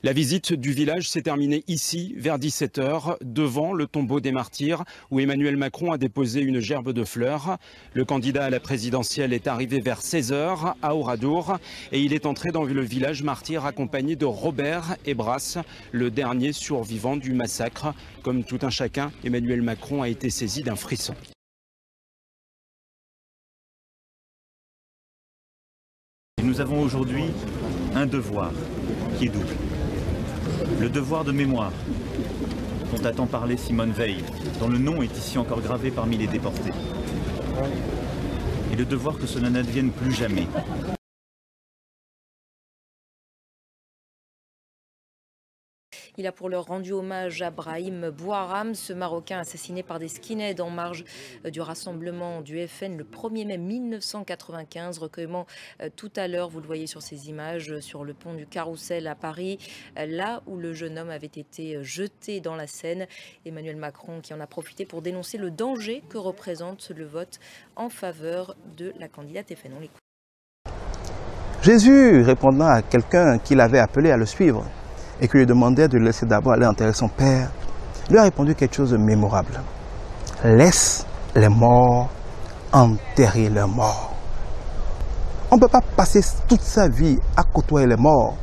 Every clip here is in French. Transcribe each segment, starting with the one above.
La visite du village s'est terminée ici, vers 17 h, devant le tombeau des martyrs, où Emmanuel Macron a déposé une gerbe de fleurs. Le candidat à la présidentielle est arrivé vers 16 h à Oradour et il est entré dans le village martyr accompagné de Robert Ebras, le dernier survivant du massacre. Comme tout un chacun, Emmanuel Macron a été saisi d'un frisson. Nous avons aujourd'hui un devoir qui est double. Le devoir de mémoire, dont a tant parlé Simone Veil, dont le nom est ici encore gravé parmi les déportés. Et le devoir que cela n'advienne plus jamais. Il a pour l'heure rendu hommage à Brahim Bouharam, ce Marocain assassiné par des skinheads en marge du rassemblement du FN le 1er mai 1995. Recueillement tout à l'heure, vous le voyez sur ces images, sur le pont du Carrousel à Paris, là où le jeune homme avait été jeté dans la Seine. Emmanuel Macron qui en a profité pour dénoncer le danger que représente le vote en faveur de la candidate FN. On l'écoute. Jésus, répondant à quelqu'un qui l'avait appelé à le suivre, et qui lui demandait de le laisser d'abord aller enterrer son père, lui a répondu quelque chose de mémorable. Laisse les morts enterrer leurs morts. On ne peut pas passer toute sa vie à côtoyer les morts,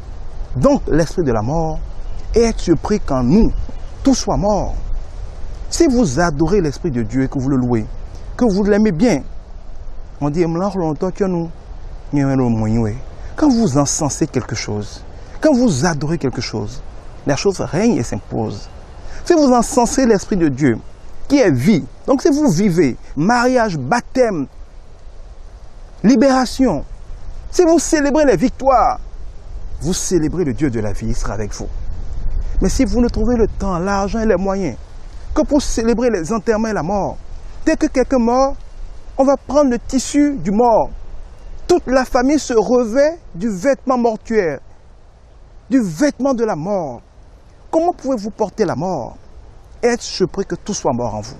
donc l'esprit de la mort, et être surpris quand nous, tout soit mort. Si vous adorez l'esprit de Dieu et que vous le louez, que vous l'aimez bien, on dit, quand vous encensez quelque chose, quand vous adorez quelque chose, la chose règne et s'impose. Si vous encensez l'Esprit de Dieu, qui est vie, donc si vous vivez mariage, baptême, libération, si vous célébrez les victoires, vous célébrez le Dieu de la vie, il sera avec vous. Mais si vous ne trouvez le temps, l'argent et les moyens que pour célébrer les enterrements et la mort, dès que quelqu'un meurt, on va prendre le tissu du mort. Toute la famille se revêt du vêtement mortuaire, du vêtement de la mort. Comment pouvez-vous porter la mort et être surpris que tout soit mort en vous?